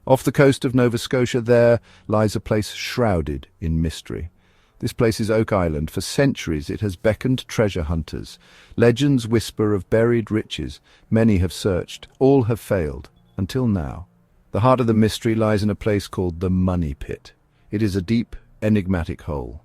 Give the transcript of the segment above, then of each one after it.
Off the coast of Nova Scotia there lies a place shrouded in mystery. This place is Oak Island. For centuries it has beckoned treasure hunters. Legends whisper of buried riches. Many have searched. All have failed. Until now. The heart of the mystery lies in a place called the Money Pit. It is a deep, enigmatic hole.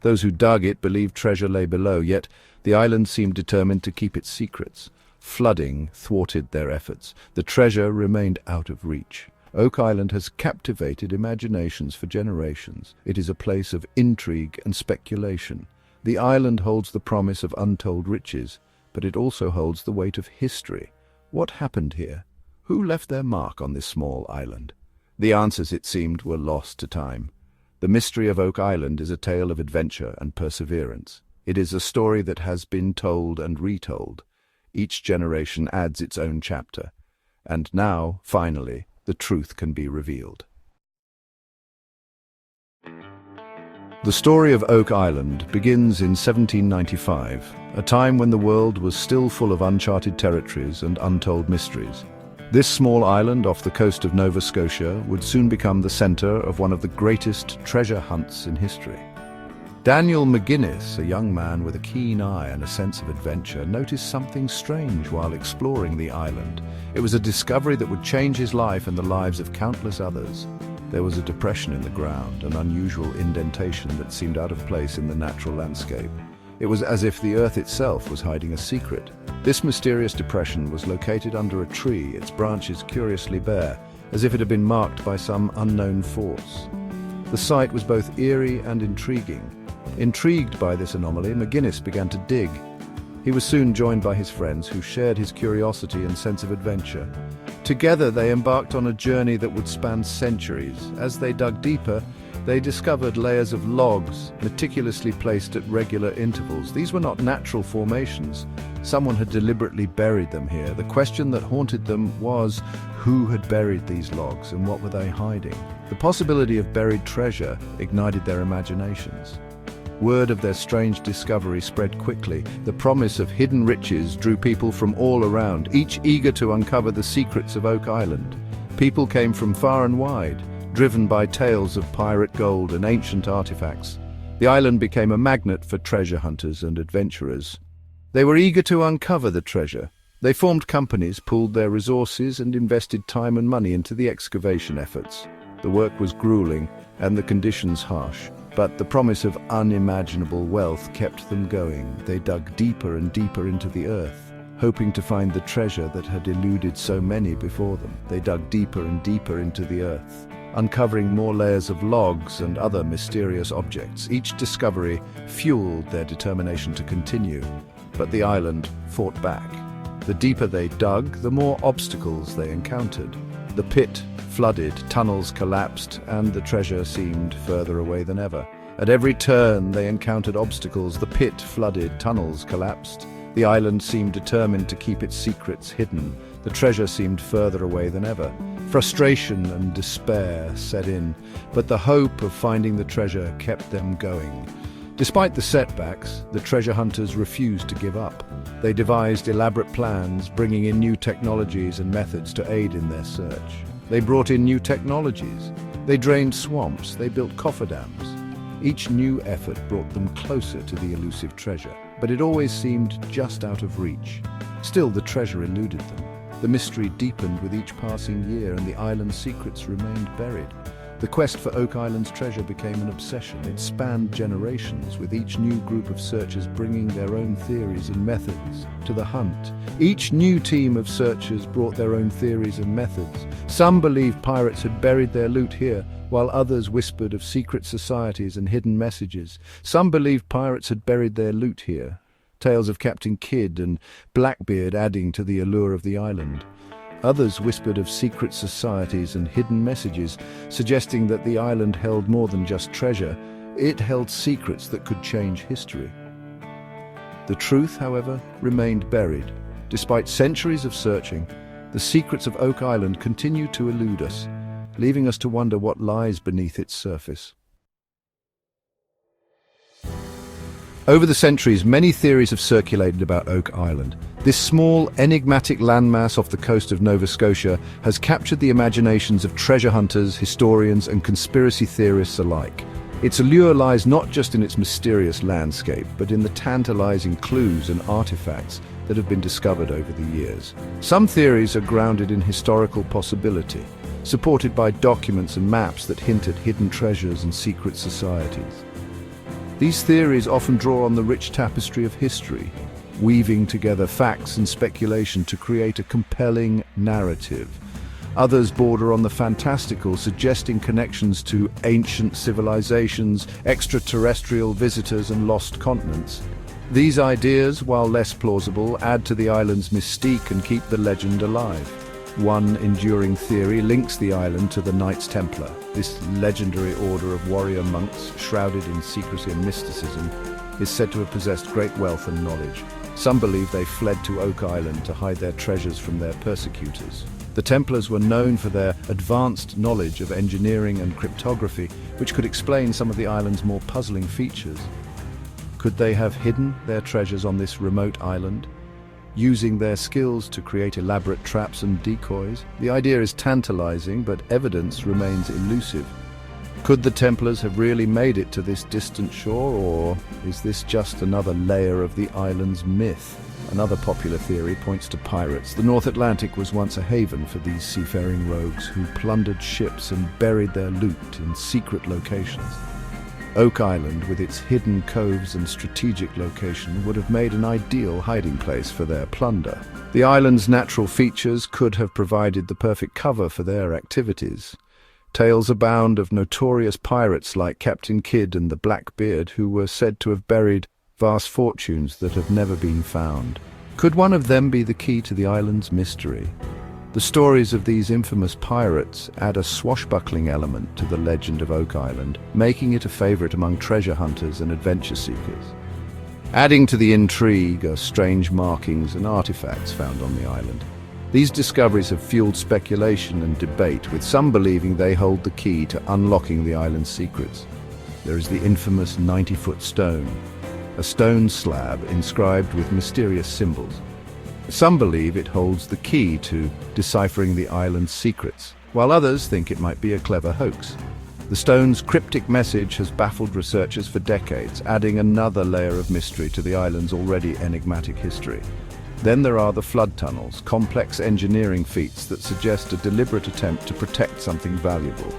Those who dug it believed treasure lay below, yet the island seemed determined to keep its secrets. Flooding thwarted their efforts. The treasure remained out of reach. Oak Island has captivated imaginations for generations. It is a place of intrigue and speculation. The island holds the promise of untold riches, but it also holds the weight of history. What happened here? Who left their mark on this small island? The answers, it seemed, were lost to time. The mystery of Oak Island is a tale of adventure and perseverance. It is a story that has been told and retold. Each generation adds its own chapter. And now, finally, the truth can be revealed. The story of Oak Island begins in 1795, a time when the world was still full of uncharted territories and untold mysteries. This small island off the coast of Nova Scotia would soon become the center of one of the greatest treasure hunts in history. Daniel McGuinness, a young man with a keen eye and a sense of adventure, noticed something strange while exploring the island. It was a discovery that would change his life and the lives of countless others. There was a depression in the ground, an unusual indentation that seemed out of place in the natural landscape. It was as if the earth itself was hiding a secret. This mysterious depression was located under a tree, its branches curiously bare, as if it had been marked by some unknown force. The sight was both eerie and intriguing. Intrigued by this anomaly, McGuinness began to dig. He was soon joined by his friends, who shared his curiosity and sense of adventure. Together they embarked on a journey that would span centuries. As they dug deeper, they discovered layers of logs, meticulously placed at regular intervals. These were not natural formations. Someone had deliberately buried them here. The question that haunted them was, who had buried these logs and what were they hiding? The possibility of buried treasure ignited their imaginations. Word of their strange discovery spread quickly. The promise of hidden riches drew people from all around, each eager to uncover the secrets of Oak Island. People came from far and wide, driven by tales of pirate gold and ancient artifacts. The island became a magnet for treasure hunters and adventurers. They were eager to uncover the treasure. They formed companies, pooled their resources, and invested time and money into the excavation efforts. The work was grueling and the conditions harsh, but the promise of unimaginable wealth kept them going. They dug deeper and deeper into the earth, hoping to find the treasure that had eluded so many before them. They dug deeper and deeper into the earth, uncovering more layers of logs and other mysterious objects. Each discovery fueled their determination to continue, but the island fought back. The deeper they dug, the more obstacles they encountered. The pit flooded, tunnels collapsed, and the treasure seemed further away than ever. At every turn they encountered obstacles. The pit flooded, tunnels collapsed. The island seemed determined to keep its secrets hidden. The treasure seemed further away than ever. Frustration and despair set in, but the hope of finding the treasure kept them going. Despite the setbacks, the treasure hunters refused to give up. They devised elaborate plans, bringing in new technologies and methods to aid in their search. They brought in new technologies. They drained swamps. They built cofferdams. Each new effort brought them closer to the elusive treasure, but it always seemed just out of reach. Still, the treasure eluded them. The mystery deepened with each passing year, and the island's secrets remained buried. The quest for Oak Island's treasure became an obsession. It spanned generations, with each new group of searchers bringing their own theories and methods to the hunt. Each new team of searchers brought their own theories and methods. Some believed pirates had buried their loot here, while others whispered of secret societies and hidden messages. Some believed pirates had buried their loot here, tales of Captain Kidd and Blackbeard adding to the allure of the island. Others whispered of secret societies and hidden messages, suggesting that the island held more than just treasure. It held secrets that could change history. The truth, however, remained buried. Despite centuries of searching, the secrets of Oak Island continue to elude us, leaving us to wonder what lies beneath its surface. Over the centuries, many theories have circulated about Oak Island. This small, enigmatic landmass off the coast of Nova Scotia has captured the imaginations of treasure hunters, historians, and conspiracy theorists alike. Its allure lies not just in its mysterious landscape, but in the tantalizing clues and artifacts that have been discovered over the years. Some theories are grounded in historical possibility, supported by documents and maps that hint at hidden treasures and secret societies. These theories often draw on the rich tapestry of history, weaving together facts and speculation to create a compelling narrative. Others border on the fantastical, suggesting connections to ancient civilizations, extraterrestrial visitors, and lost continents. These ideas, while less plausible, add to the island's mystique and keep the legend alive. One enduring theory links the island to the Knights Templar. This legendary order of warrior monks, shrouded in secrecy and mysticism, is said to have possessed great wealth and knowledge. Some believe they fled to Oak Island to hide their treasures from their persecutors. The Templars were known for their advanced knowledge of engineering and cryptography, which could explain some of the island's more puzzling features. Could they have hidden their treasures on this remote island, using their skills to create elaborate traps and decoys? The idea is tantalizing, but evidence remains elusive. Could the Templars have really made it to this distant shore, or is this just another layer of the island's myth? Another popular theory points to pirates. The North Atlantic was once a haven for these seafaring rogues who plundered ships and buried their loot in secret locations. Oak Island, with its hidden coves and strategic location, would have made an ideal hiding place for their plunder. The island's natural features could have provided the perfect cover for their activities. Tales abound of notorious pirates like Captain Kidd and the Blackbeard, who were said to have buried vast fortunes that have never been found. Could one of them be the key to the island's mystery? The stories of these infamous pirates add a swashbuckling element to the legend of Oak Island, making it a favorite among treasure hunters and adventure seekers. Adding to the intrigue are strange markings and artifacts found on the island. These discoveries have fueled speculation and debate, with some believing they hold the key to unlocking the island's secrets. There is the infamous 90-foot stone, a stone slab inscribed with mysterious symbols. Some believe it holds the key to deciphering the island's secrets, while others think it might be a clever hoax. The stone's cryptic message has baffled researchers for decades, adding another layer of mystery to the island's already enigmatic history. Then there are the flood tunnels, complex engineering feats that suggest a deliberate attempt to protect something valuable.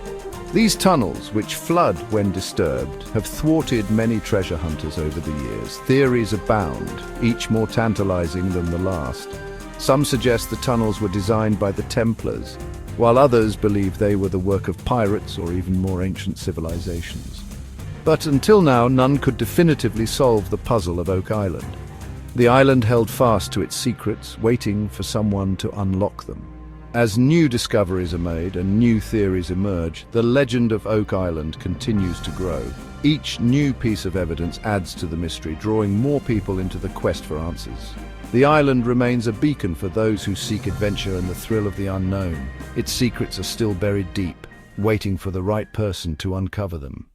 These tunnels, which flood when disturbed, have thwarted many treasure hunters over the years. Theories abound, each more tantalizing than the last. Some suggest the tunnels were designed by the Templars, while others believe they were the work of pirates or even more ancient civilizations. But until now, none could definitively solve the puzzle of Oak Island. The island held fast to its secrets, waiting for someone to unlock them. As new discoveries are made and new theories emerge, the legend of Oak Island continues to grow. Each new piece of evidence adds to the mystery, drawing more people into the quest for answers. The island remains a beacon for those who seek adventure and the thrill of the unknown. Its secrets are still buried deep, waiting for the right person to uncover them.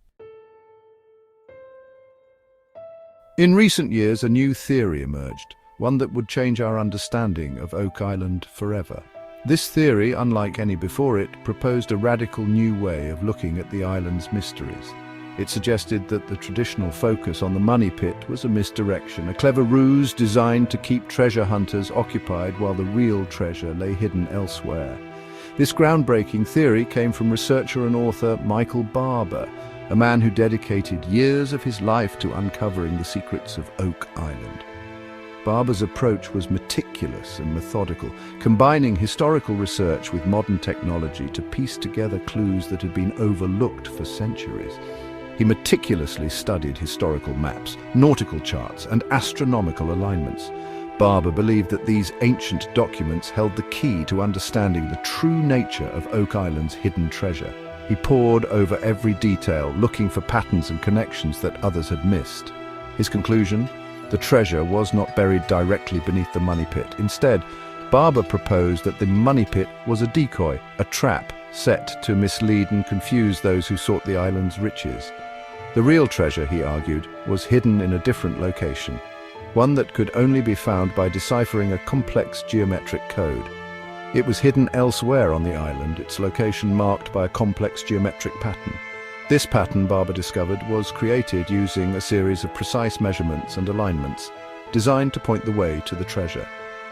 In recent years, a new theory emerged, one that would change our understanding of Oak Island forever. This theory, unlike any before it, proposed a radical new way of looking at the island's mysteries. It suggested that the traditional focus on the money pit was a misdirection, a clever ruse designed to keep treasure hunters occupied while the real treasure lay hidden elsewhere. This groundbreaking theory came from researcher and author Michael Barber, a man who dedicated years of his life to uncovering the secrets of Oak Island. Barber's approach was meticulous and methodical, combining historical research with modern technology to piece together clues that had been overlooked for centuries. He meticulously studied historical maps, nautical charts, and astronomical alignments. Barber believed that these ancient documents held the key to understanding the true nature of Oak Island's hidden treasure. He pored over every detail, looking for patterns and connections that others had missed. His conclusion? The treasure was not buried directly beneath the money pit. Instead, Barber proposed that the money pit was a decoy, a trap set to mislead and confuse those who sought the island's riches. The real treasure, he argued, was hidden in a different location, one that could only be found by deciphering a complex geometric code. It was hidden elsewhere on the island, its location marked by a complex geometric pattern. This pattern, Barber discovered, was created using a series of precise measurements and alignments, designed to point the way to the treasure.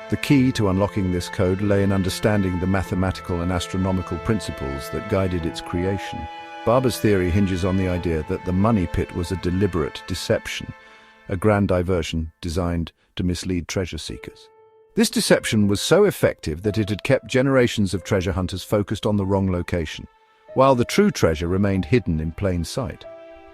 The key to unlocking this code lay in understanding the mathematical and astronomical principles that guided its creation. Barber's theory hinges on the idea that the money pit was a deliberate deception, a grand diversion designed to mislead treasure seekers. This deception was so effective that it had kept generations of treasure hunters focused on the wrong location, while the true treasure remained hidden in plain sight.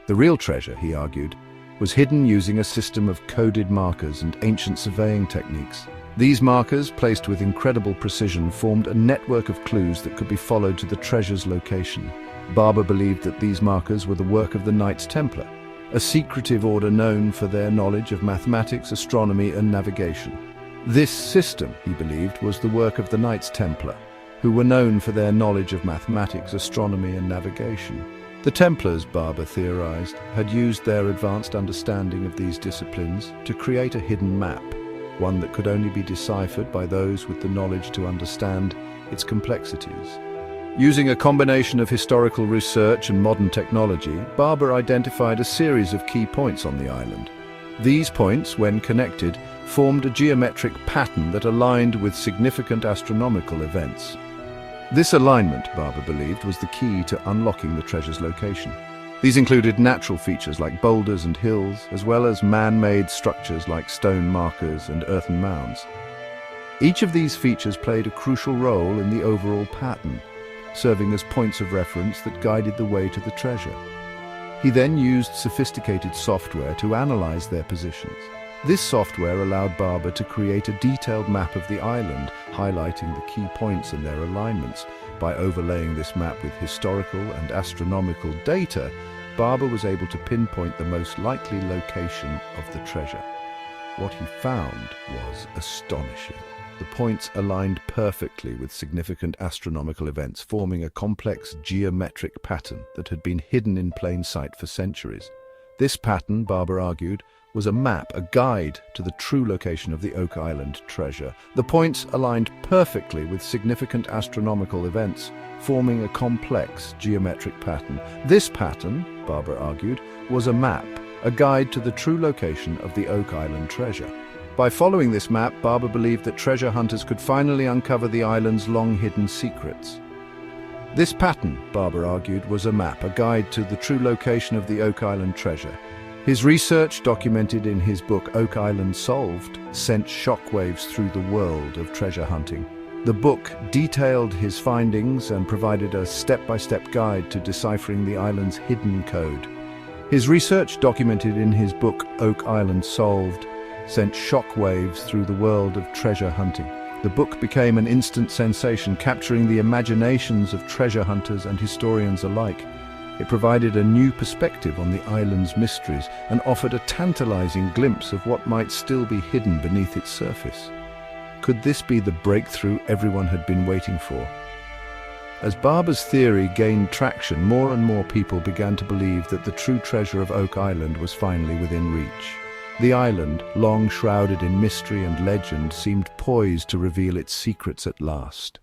The real treasure, he argued, was hidden using a system of coded markers and ancient surveying techniques. These markers, placed with incredible precision, formed a network of clues that could be followed to the treasure's location. Barber believed that these markers were the work of the Knights Templar, a secretive order known for their knowledge of mathematics, astronomy, and navigation. This system, he believed, was the work of the Knights Templar, who were known for their knowledge of mathematics, astronomy, and navigation. The Templars, Barber theorized, had used their advanced understanding of these disciplines to create a hidden map, one that could only be deciphered by those with the knowledge to understand its complexities. Using a combination of historical research and modern technology, Barber identified a series of key points on the island. These points, when connected, formed a geometric pattern that aligned with significant astronomical events. This alignment, Barber believed, was the key to unlocking the treasure's location. These included natural features like boulders and hills, as well as man-made structures like stone markers and earthen mounds. Each of these features played a crucial role in the overall pattern, serving as points of reference that guided the way to the treasure. He then used sophisticated software to analyze their positions. This software allowed Barber to create a detailed map of the island, highlighting the key points in their alignments. By overlaying this map with historical and astronomical data, Barber was able to pinpoint the most likely location of the treasure. What he found was astonishing. The points aligned perfectly with significant astronomical events, forming a complex geometric pattern that had been hidden in plain sight for centuries. This pattern, Barber argued, was a map, a guide to the true location of the Oak Island treasure. The points aligned perfectly with significant astronomical events, forming a complex geometric pattern. This pattern, Barber argued, was a map, a guide to the true location of the Oak Island treasure. By following this map, Barber believed that treasure hunters could finally uncover the island's long-hidden secrets. This pattern, Barber argued, was a map, a guide to the true location of the Oak Island treasure. His research, documented in his book Oak Island Solved, sent shockwaves through the world of treasure hunting. The book detailed his findings and provided a step-by-step guide to deciphering the island's hidden code. His research, documented in his book Oak Island Solved, sent shockwaves through the world of treasure hunting. The book became an instant sensation, capturing the imaginations of treasure hunters and historians alike. It provided a new perspective on the island's mysteries and offered a tantalizing glimpse of what might still be hidden beneath its surface. Could this be the breakthrough everyone had been waiting for? As Barber's theory gained traction, more and more people began to believe that the true treasure of Oak Island was finally within reach. The island, long shrouded in mystery and legend, seemed poised to reveal its secrets at last.